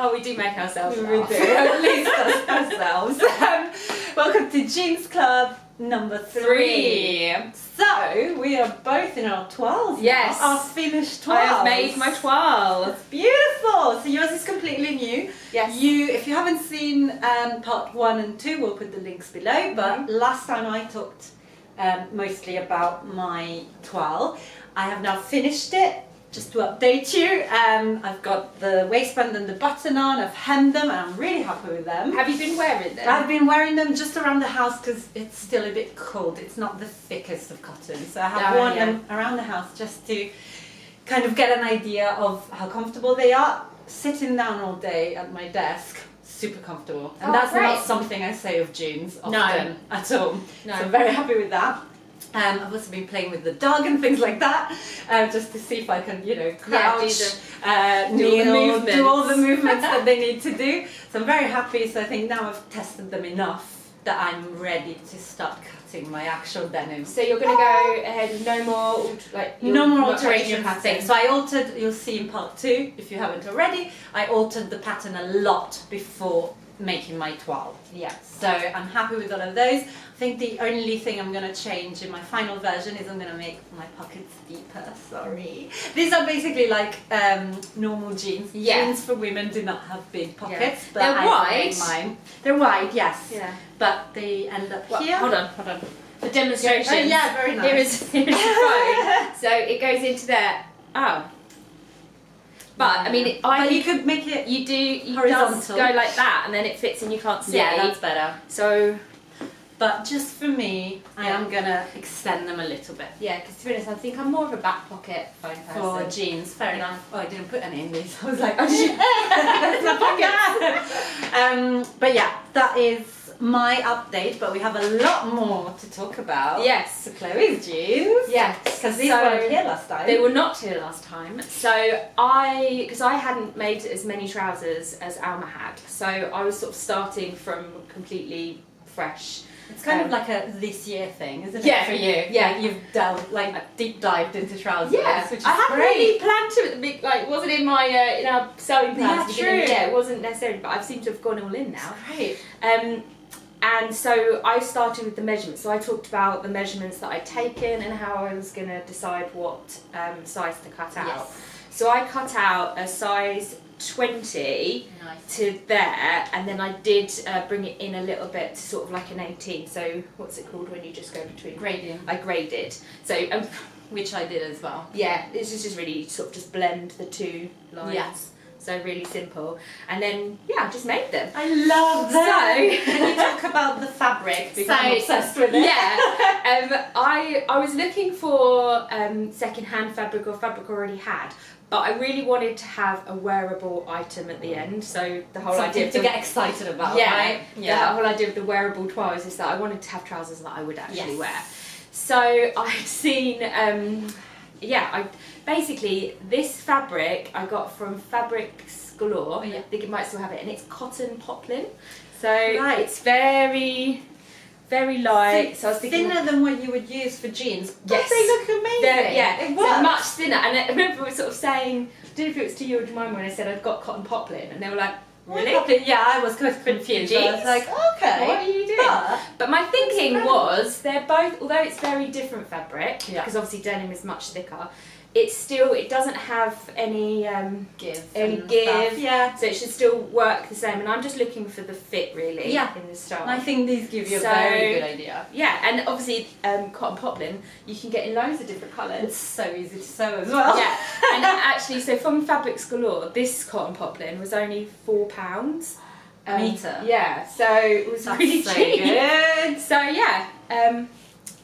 Oh, we do make ourselves We laugh. do, at least ourselves. Welcome to Jeans Club number 3. So, we are both in our toiles Yes. now, our finished toiles. I have made my toile. It's beautiful! So yours is completely new. Yes. If you haven't seen part 1 and 2, we'll put the links below, but last time I talked mostly about my toile. I have now finished it. Just to update you, I've got the waistband and the button on, I've hemmed them and I'm really happy with them. Have you been wearing them? I've been wearing them just around the house because it's still a bit cold. It's not the thickest of cotton, so I have worn them around the house just to kind of get an idea of how comfortable they are. Sitting down all day at my desk, super comfortable. And that's not something I say of jeans often at all. No. So I'm very happy with that. I've also been playing with the dog and things like that, just to see if I can, crouch, kneel, do all the movements that they need to do. So I'm very happy. So I think now I've tested them enough that I'm ready to start cutting my actual denim. So you're going to go ahead, no more alterations thing. So I altered, you'll see in part 2, if you haven't already, I altered the pattern a lot before making my toile. Yeah. So I'm happy with all of those. I think the only thing I'm going to change in my final version is I'm going to make my pockets deeper. Sorry. These are basically like normal jeans. Yeah. Jeans for women do not have big pockets. Yeah. But They're wide. Mine. They're wide, yes. Yeah. But they end up here. Hold on. The demonstration. Oh yeah, very nice. Here is the phone. So it goes into there. Oh. But I mean, but you could make it horizontal. Go like that, and then it fits and you can't see. Yeah, that's better. So, but just for me, I am gonna extend them a little bit. Yeah, because to be honest, I think I'm more of a back pocket phone person. For jeans, fair enough. Oh, I didn't put any in these. I was like, oh, but yeah, that is my update. But we have a lot more to talk about. Yes. So Chloe's jeans. Yes. Because these weren't here last time. They were not here last time. So because I hadn't made as many trousers as Alma had, so I was sort of starting from completely fresh. It's kind of like a this year thing, isn't it? Yeah, for you. Yeah, you've deep dived into trousers. Yeah, which is I hadn't great. really planned to at the big, like, wasn't in my in our sewing plans. Yeah, true. Yeah, it wasn't necessarily, but I've seemed to have gone all in now. That's great. And so I started with the measurements. So I talked about the measurements that I'd taken and how I was going to decide what size to cut out. Yes. So I cut out a size 20 to there, and then I did bring it in a little bit to sort of like an 18. So what's it called when you just go between? Grading. I graded. So which I did as well. yeah, it's just really sort of just blend the two lines. Yes. So really simple, and then I just made them. I love that. So can you talk about the fabric? Because I'm obsessed with it. Yeah, I was looking for second-hand fabric or fabric already had, but I really wanted to have a wearable item at the end. So the whole idea to get excited about, right? Yeah. The whole idea of the wearable toiles is that I wanted to have trousers that I would actually wear. So I'd seen, basically this fabric I got from Fabrics Galore. I think it might still have it, and it's cotton poplin. So it's very, very light. So I was thinking thinner than what you would use for jeans. Yes. But they look amazing. It works. They're much thinner. And I remember we were sort of saying, I don't know if it was to you or to mine when I said I'd got cotton poplin, and they were like, really? Yeah, I was kind of confused. I was like, okay. What are you doing? But my thinking was, they're both, although it's very different fabric, because obviously denim is much thicker, it doesn't have any give. Yeah. So it should still work the same. And I'm just looking for the fit really in this style. I think these give you a very good idea. Yeah, and obviously cotton poplin you can get in loads of different colours. It's so easy to sew as well. Yeah, and actually, so from Fabrics Galore, this cotton poplin was only £4 a metre. Yeah, so it was really cheap. Good. So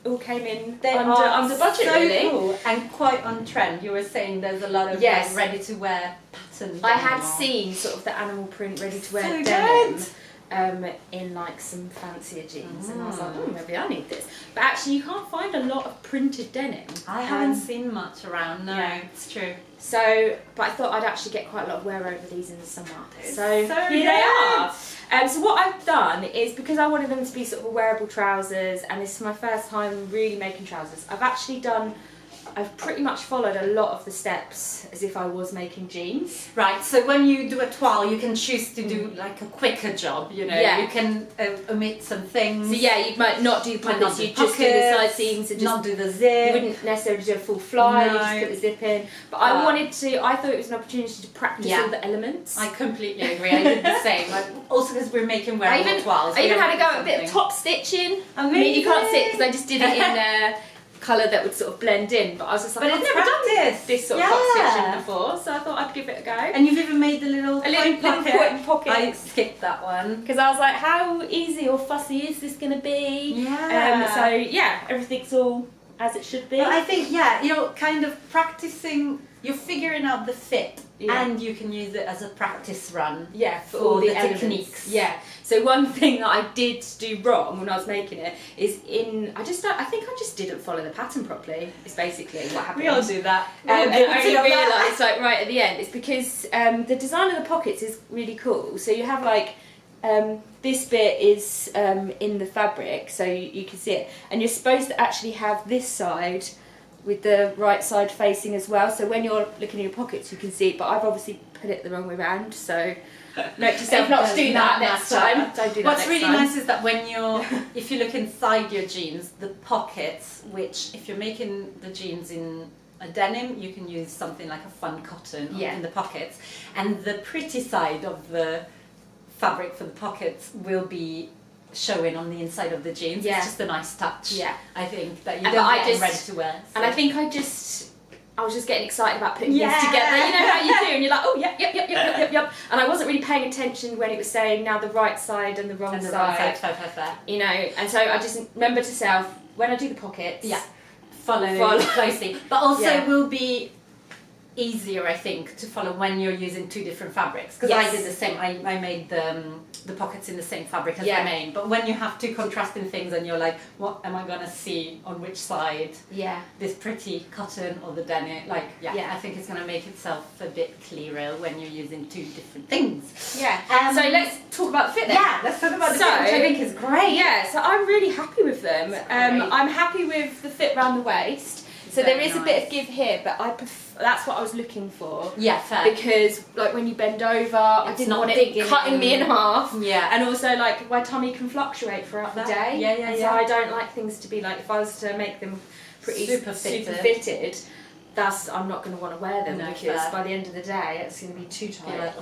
all came in under budget, so really. Cool and quite on trend. You were saying there's a lot of ready to wear patterns. I had seen sort of the animal print ready to wear so denim. Good. In like some fancier jeans, and I was like, maybe I need this. But actually, you can't find a lot of printed denim. I haven't seen much around. No, it's true. So, but I thought I'd actually get quite a lot of wear over these in the summer. So here good. they are. So what I've done is, because I wanted them to be sort of wearable trousers, and this is my first time really making trousers, I've actually done I've pretty much followed a lot of the steps as if I was making jeans. Right, so when you do a toile, you can choose to do like a quicker job, you know, you can omit some things. So yeah, you might not do pockets, you just do the side seams and just not do the zip. You wouldn't necessarily do a full fly, you just put the zip in. But I thought it was an opportunity to practice all the elements. I completely agree, I did the same. Also because we're making wearable toiles. I even had to go a bit of top stitching. Amazing. I mean, you can't see it because I just did it in colour that would sort of blend in, but I was just like, I've never done this sort of top stitching before, so I thought I'd give it a go. And you've even made the little pocket. I skipped that one. Because I was like, how easy or fussy is this going to be? Yeah. So yeah, everything's all as it should be. But I think, you're kind of practicing, you're figuring out the fit, and you can use it as a practice run for all the techniques. Yeah. So one thing that I did do wrong when I was making it is I think I just didn't follow the pattern properly. Is basically what happened. We all do that. And I only realised like right at the end it's because the design of the pockets is really cool. So you have like this bit is in the fabric, so you can see it, and you're supposed to actually have this side with the right side facing as well. So when you're looking in your pockets, you can see it. But I've obviously put it the wrong way around. So note to self not to do that next time. Don't do that. What's really nice is that when if you look inside your jeans, the pockets, which if you're making the jeans in a denim, you can use something like a fun cotton in the pockets, and the pretty side of the fabric for the pockets will be showing on the inside of the jeans. It's just a nice touch. I think that you don't get ready to wear. So. And I think I was just getting excited about putting things together. You know how you do, and you're like, oh yep. And I wasn't really paying attention when it was saying now the right side and the wrong side. Fair. You know, and so I just remember to self when I do the pockets. Follow closely, but also will be easier, I think, to follow when you're using two different fabrics, because I did the same. I made the pockets in the same fabric as the main, but when you have two contrasting things and you're like, what am I gonna see on which side, this pretty cotton or the denim, like I think it's gonna make itself a bit clearer when you're using two different things. So let's talk about the fit then. Let's talk about the fit, which I think is great. So I'm really happy with them. I'm happy with the fit around the waist. So there is a bit of give here, but that's what I was looking for. Fair. Because like when you bend over, I didn't want it cutting me in half. And also like my tummy can fluctuate throughout the day. So I don't like things to be like, if I was to make them pretty super fitted, I'm not going to want to wear them because by the end of the day it's going to be too tight.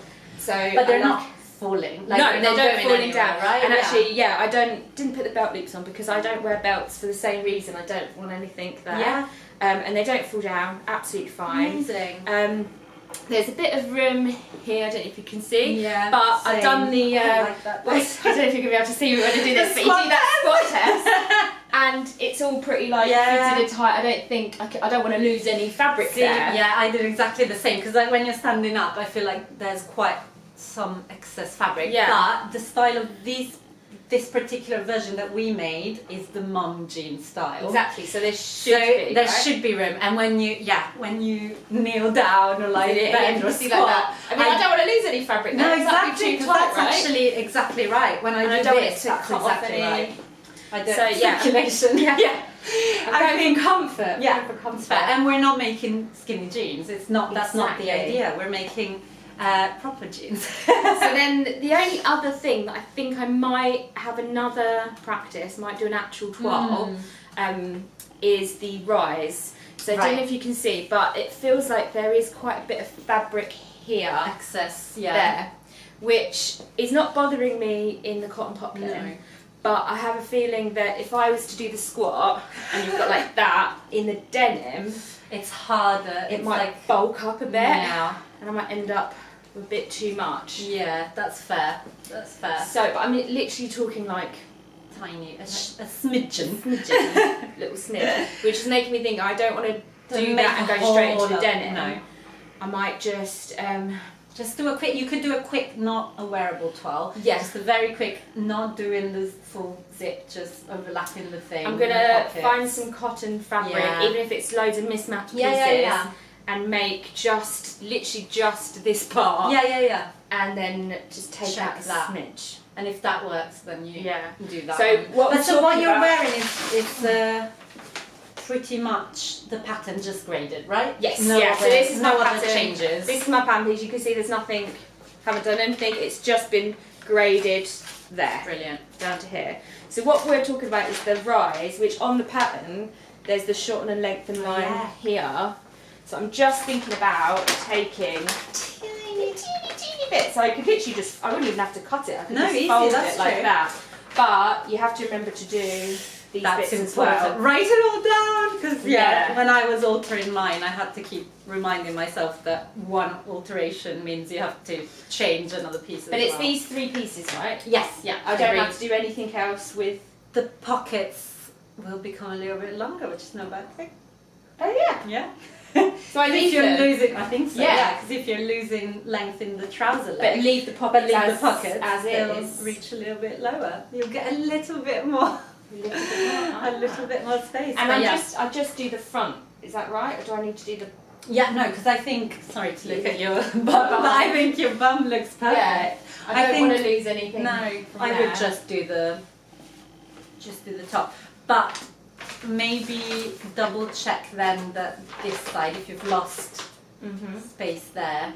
But they're not falling. Like they don't falling down. Right? And actually, I didn't put the belt loops on because I don't wear belts for the same reason. I don't want anything there. And they don't fall down, absolutely fine. Amazing. There's a bit of room here, I don't know if you can see, but I've done the, I don't know if you're going to be able to see me when I do this, but you do that squat test, and it's all pretty like fitted and tight. I don't think, I don't want to lose any fabric there. Yeah, I did exactly the same, because like when you're standing up, I feel like there's quite some excess fabric, but the style of this particular version that we made is the mum jean style. Exactly. So there should be room, and when you kneel down or like bend or squat, like that. I mean, I don't want to lose any fabric. No, exactly. Because that's actually exactly right. When I do this, that's exactly right. I don't circulation. I'm going for comfort. For comfort. And we're not making skinny jeans. It's not. That's not the idea. We're making proper jeans. So then the only other thing that I think I might have another practice, might do an actual toile, is the rise. So I don't know if you can see, but it feels like there is quite a bit of fabric here. Excess, there, which is not bothering me in the cotton poplin. No. But I have a feeling that if I was to do the squat and you've got like that in the denim, it's harder. It might like bulk up a bit, and I might end up with a bit too much. Yeah, that's fair. That's fair. So, but I'm literally talking like tiny, a smidgen, little smidge, which is making me think I don't want to do that and go straight into the denim. No, I might just do a quick. You could do a quick, not a wearable toile. Just a very quick, not doing the full zip, just overlapping the thing. I'm gonna find some cotton fabric, even if it's loads of mismatched pieces, and make literally just this part. And then just take out a smidge. And if that works, then you do that. So what you're wearing is pretty much the pattern just graded, right? Yes, No yeah. other, So this is no my other pattern. changes. This is my pattern piece. You can see there's nothing, haven't done anything. It's just been graded there. Brilliant. Down to here. So what we're talking about is the rise, which on the pattern, there's the shorten and lengthen line here. So I'm just thinking about taking teeny bit. So I could literally just, I wouldn't even have to cut it. I could just fold it like that. But you have to remember to do these bits as well. Write it all down, because when I was altering mine, I had to keep reminding myself that one alteration means you have to change another piece. But it's these 3 pieces, right? Yes, yeah. I don't have to do anything else with the pockets. Will become a little bit longer, which is no bad thing. Oh yeah. Yeah. So I leave losing, I think so. Yeah, because if you're losing length in the trouser leg, but leave the pockets as they'll is. reach a little bit lower. You'll get a little bit more. A little bit more space. And I just do the front. Is that right, or do I need to do the? Yeah, no, because I think. Sorry to look at your bum, but I think your bum looks perfect. Yeah, I don't want to lose anything. No, I would just do the top, but maybe double check then that this side, if you've lost space there,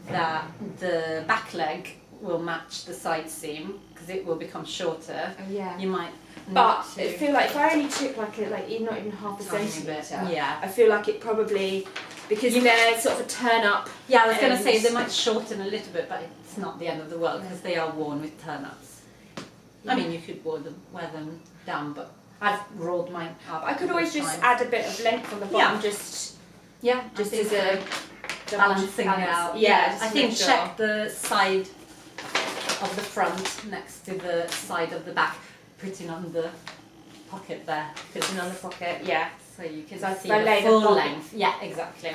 that the back leg will match the side seam, because it will become shorter. Oh, yeah. You might. But I feel like if I only took not even half a centimetre, I feel like it probably, because they're sort of a turn up. Yeah, I was going to say they might shorten a little bit, but it's not the end of the world, because they are worn with turn ups. I mean, you could wear them down, but I've rolled mine up. I could always just add a bit of length on the bottom, just as a balancing it out. Yeah, I think check the side of the front next to the side of the back, putting on the pocket there. Putting on the pocket, yeah. So you can see the full length. Yeah, exactly.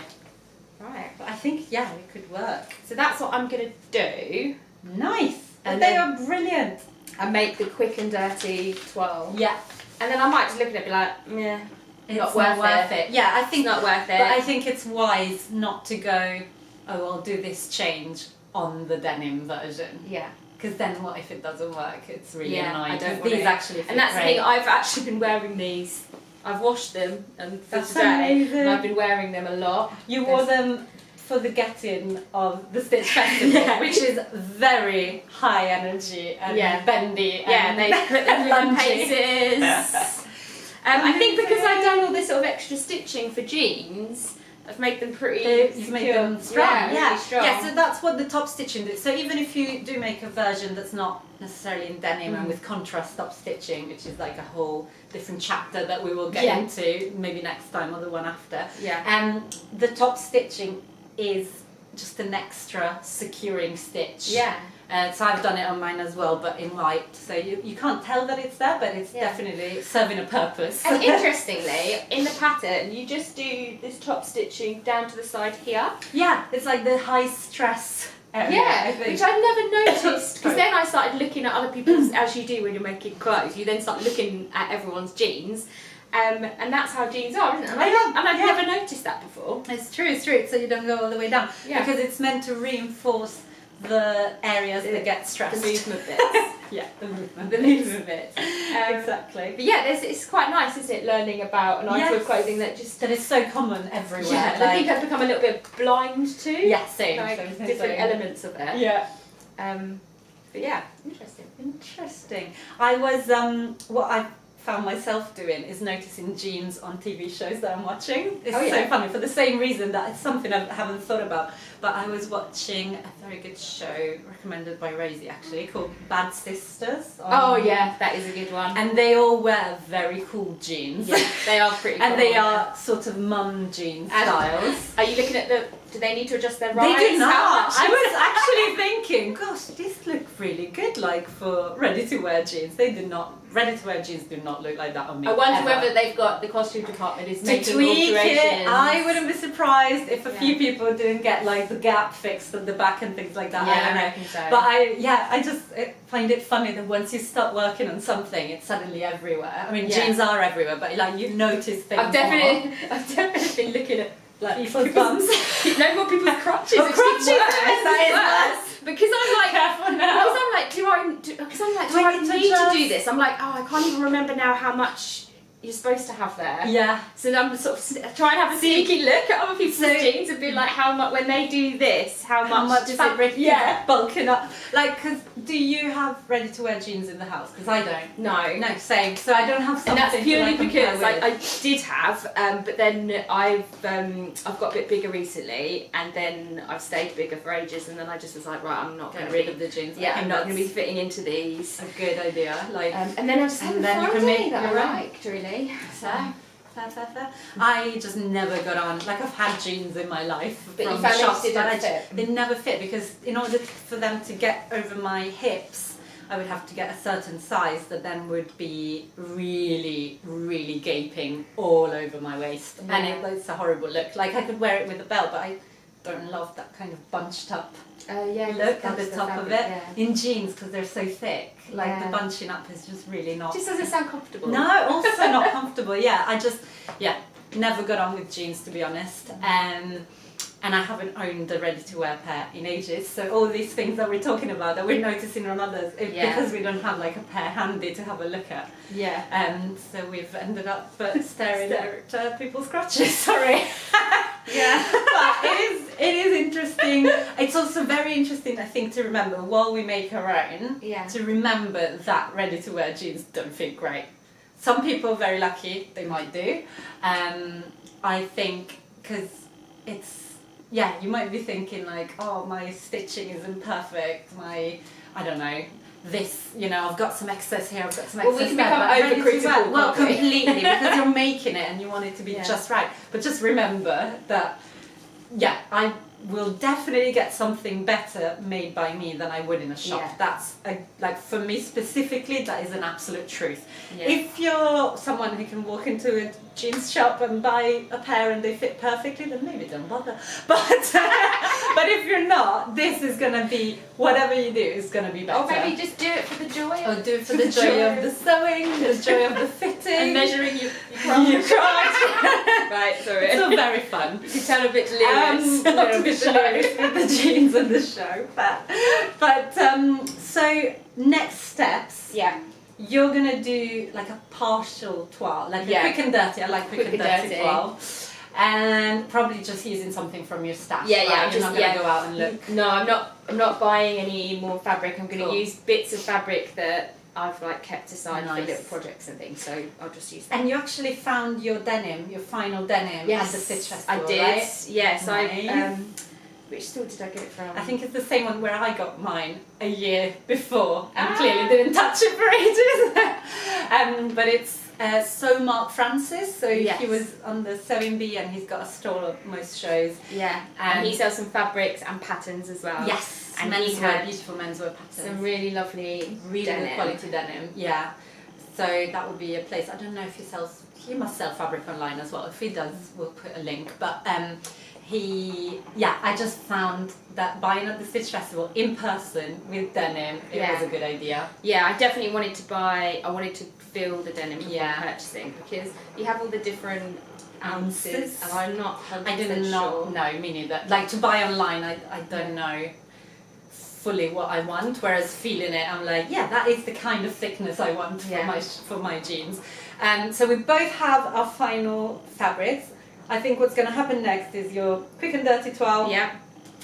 Right. But I think, it could work. So that's what I'm going to do. Nice. And they are brilliant. And make the quick and dirty toile. Yeah. And then I might just look at it and be like, yeah, it's not worth it. Yeah, I think it's not worth it. But I think it's wise not to go, oh, I'll do this change on the denim version. Yeah. Because then what if it doesn't work? It's really annoying. I don't these actually fit and that's great. the thing, I've actually been wearing these. I've washed them and for That's today, amazing. and I've been wearing them a lot. You wore them for the get-in of the Stitch Festival, which is very high energy and bendy. And they put them in paces. I think because I've done all this sort of extra stitching for jeans, I've made them pretty You've made them strong. Yeah, really strong. Yeah, so that's what the top stitching did. So even if you do make a version that's not necessarily in denim and with contrast top stitching, which is like a whole different chapter that we will get into maybe next time or the one after. Yeah. The top stitching is just an extra securing stitch. Yeah. So I've done it on mine as well, but in white. So you can't tell that it's there, but it's definitely serving a purpose. And interestingly, in the pattern, you just do this top stitching down to the side here. Yeah, it's like the high stress area. Yeah, which I've never noticed, because then I started looking at other people's, as you do when you're making clothes, you then start looking at everyone's jeans. And that's how jeans are, isn't it? And I've never noticed that before. It's true, so you don't go all the way down. Yeah. Because it's meant to reinforce the areas that get stressed. The movement bits. The movement bits. Exactly. But yeah, it's quite nice, isn't it, learning about an item of clothing that is so common everywhere. Yeah, and I think I've become a little bit blind to. Yeah, same. Different elements of it. Yeah. But yeah, interesting. Interesting. I was what I found myself doing is noticing jeans on TV shows that I'm watching. It's so funny for the same reason that it's something I haven't thought about. But I was watching a very good show recommended by Rosie actually called Bad Sisters. That is a good one. And they all wear very cool jeans. Yeah, they are pretty cool. And they are sort of mum jean styles. Are you looking at do they need to adjust their rise? They do not. I was actually thinking, gosh, these look really good, like for ready-to-wear jeans. They do not. Ready-to-wear jeans do not look like that on me. I wonder whether they've got the costume department is to making tweak alterations. it. I wouldn't be surprised if a few people didn't get like the gap fixed at the back and things like that. Yeah, I don't know. I reckon so. But I just find it funny that once you start working on something, it's suddenly everywhere. I mean, jeans are everywhere, but like you notice things. I've definitely been looking at like people's bums. No more people's crotches. Crotches. That is worse. Because I'm like, careful now. Because I'm like, do I need to do this? I'm like, oh, I can't even remember now how much you're supposed to have there. Yeah. So I'm sort of trying to have a sneaky look at other people's jeans and be like, how much when they do this, how much does fabric it, yeah, bulking up? Like, cause do you have ready-to-wear jeans in the house? Because I don't. No, Same. So I don't have something. and that's purely to, like, because compare I did have, but then I've got a bit bigger recently, and then I've stayed bigger for ages, and then I just was like, right, I'm not going get to rid be, of the jeans. yeah, I think I'm not going to that's be fitting into these. a good idea. Like, And then I just had and a then you can Friday make that your I own. liked really. So. Fair. I just never got on. Like, I've had jeans in my life But you from found shops, they but didn't fit. they never fit, because in order for them to get over my hips, I would have to get a certain size that then would be really, really gaping all over my waist, Yeah. and it's a horrible look. Like, I could wear it with a belt, but I don't love that kind of bunched up Yeah, look at the top of it yeah. in jeans, because they're so thick. Like, Yeah. the bunching up is just really not. Just doesn't sound comfortable. No, also not comfortable. Yeah, I just never got on with jeans, to be honest. And I haven't owned a ready-to-wear pair in ages. So all these things that we're talking about, that we're noticing on others, because we don't have like a pair handy to have a look at. Yeah. So we've ended up staring at people's crotches. Sorry. Yeah. But it is interesting. It's also very interesting, I think, to remember while we make our own. Yeah. To remember that ready-to-wear jeans don't fit great. Some people are very lucky; they might do. I think because it's. Yeah, you might be thinking like, oh, my stitching isn't perfect, I don't know, this, I've got some excess here, I've got some excess we can there. become but overcritical, well, can't we? completely, because you're making it and you want it to be just right. But just remember that, I will definitely get something better made by me than I would in a shop. Yeah. That's, like, for me specifically, that is an absolute truth. Yeah. If you're someone who can walk into a jeans shop and buy a pair and they fit perfectly, then maybe don't bother. But if you're not, this is going to be, whatever you do is going to be better. Or maybe just do it for the joy Or do it for the joy of the sewing, the joy of the fitting. and measuring your You crotch. Right, sorry. It's all very fun. You can tell a bit delirious. A little bit delirious with the jeans and the show. But so next steps. Yeah. You're gonna do like a partial toile, like a quick and dirty. I like quick and dirty toile, and probably just using something from your stash. Yeah, right? You're not gonna go out and look. No, I'm not buying any more fabric. I'm going to Cool. use bits of fabric that I've like kept aside Nice. for little projects and things. So I'll just use that. And you actually found your denim, your final denim at the Stitch Festival, I did. right? Yes, Nice. Which store did I get it from? I think it's the same one where I got mine a year before and Ah. clearly didn't touch it for ages. But it's So Mark Francis, so Yes. he was on the Sewing Bee and he's got a stall at most shows. Yeah, and he sells some fabrics and patterns as well. Yes, and he menswear, had beautiful menswear patterns. some really lovely really denim. good quality denim, yeah. So that would be a place. I don't know if he must sell fabric online as well. If he does, we'll put a link. But I just found that buying at the Stitch Festival in person with denim, it was a good idea. Yeah, I definitely wanted to buy. I wanted to feel the denim before Yeah. purchasing because you have all the different ounces, and I'm not. I did not sure. know, me neither. Like to buy online, I don't know fully what I want. Whereas feeling it, I'm like, yeah, that is the kind of thickness I want for my jeans. So we both have our final fabrics. I think what's going to happen next is your quick and dirty toile. Yeah.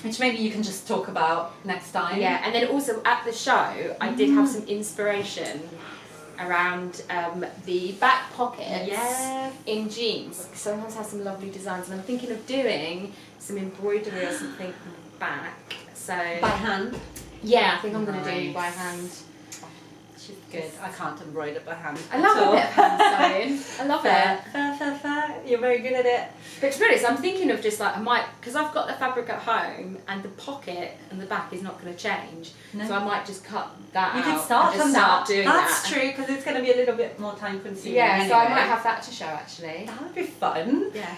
Which maybe you can just talk about next time. Yeah, and then also at the show, I did have some inspiration around the back pockets in jeans. Sometimes have some lovely designs, and I'm thinking of doing some embroidery or something on the back. So by hand. Yeah, I think I'm going to do by hand. She's good. I can't embroider by hand. I love a bit of hand sewing. I love it. Fair. You're very good at it. But to be honest, I'm thinking of just like, I might, because I've got the fabric at home and the pocket and the back is not going to change. No. So I might just cut that out. You could start doing that. That's true, because it's going to be a little bit more time consuming. Yeah, anyway. so I might have that to show actually. That would be fun. Yeah.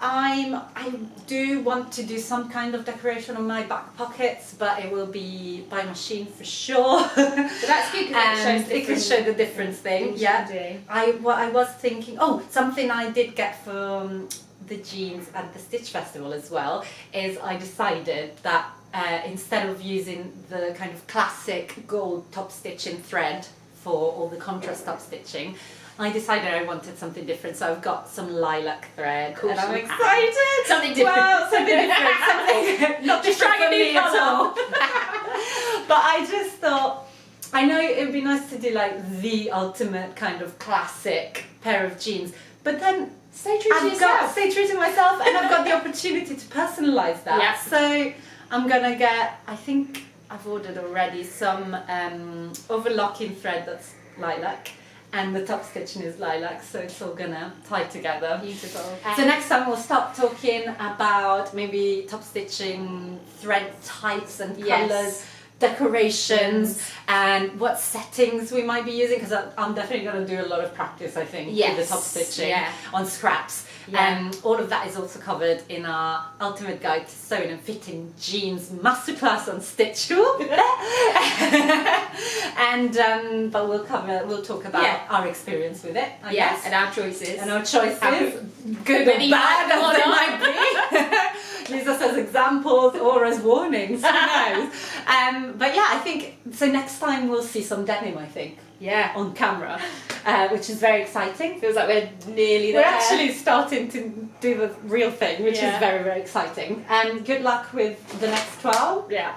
I do want to do some kind of decoration on my back pockets, but it will be by machine for sure. But that's good because it can show the difference thing. Yeah. I was thinking, something I did get from the jeans at the Stitch Festival as well is I decided that instead of using the kind of classic gold top stitching thread for all the contrast top stitching, I decided I wanted something different, so I've got some lilac thread, Cool, and I'm some excited. Something different. Well, something different, something not Just different trying a for new me at colour. all. But I just thought, I know it would be nice to do like the ultimate kind of classic pair of jeans, but then Stay true to I've yourself. got stay true to myself, and I've got the opportunity to personalise that. Yeah. So I'm gonna get, I think I've ordered already some overlocking thread that's lilac, and the top stitching is lilac, so it's all gonna tie together. Beautiful. So next time we'll start talking about maybe top stitching thread types and colours, decorations, and what settings we might be using, because I'm definitely going to do a lot of practice, I think, with the top stitching on scraps. All of that is also covered in our Ultimate Guide to Sewing and Fitting Jeans Masterclass on Stitch School. And but we'll talk about our experience with it, I guess, and our choices. and our choices, good or bad as they might be. Use us as examples or as warnings, who knows. But yeah, I think, so next time we'll see some denim, I think, on camera, which is very exciting. Feels like we're nearly We're there. actually starting to do the real thing, which is very, very exciting. And good luck with the next 12. Yeah.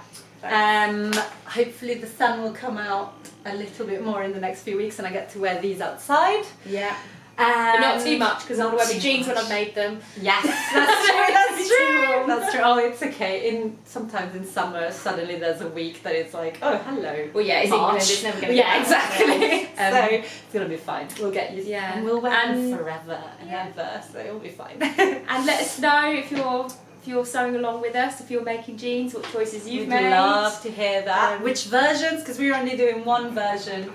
Hopefully the sun will come out a little bit more in the next few weeks and I get to wear these outside. Yeah. But not too much, because I'll Not wear my too jeans when much. I've made them. Yes, that's true, that's Too true. warm. That's true. Oh, it's okay. Sometimes in summer, suddenly there's a week that it's like, oh, hello. Well, yeah, it's March. England, it's never going to Yeah, exactly. Yeah. So it's gonna be fine. We'll get used to it. And we'll wear them forever and ever, so it'll be fine. And let us know if you're sewing along with us, if you're making jeans, what choices you've We'd made. love to hear that. Which versions? Because we're only doing one version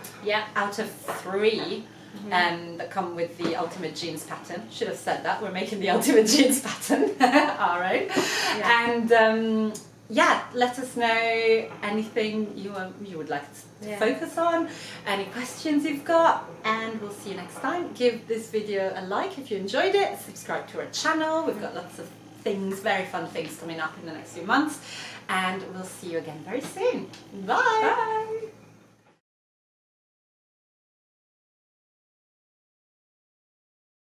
out of 3. That come with the Ultimate Jeans pattern. Should have said that. We're making the Ultimate Jeans pattern, our own. And let us know anything you would like to focus on, any questions you've got, and we'll see you next time. Give this video a like if you enjoyed it. Subscribe to our channel. We've got lots of things, very fun things coming up in the next few months, and we'll see you again very soon. Bye.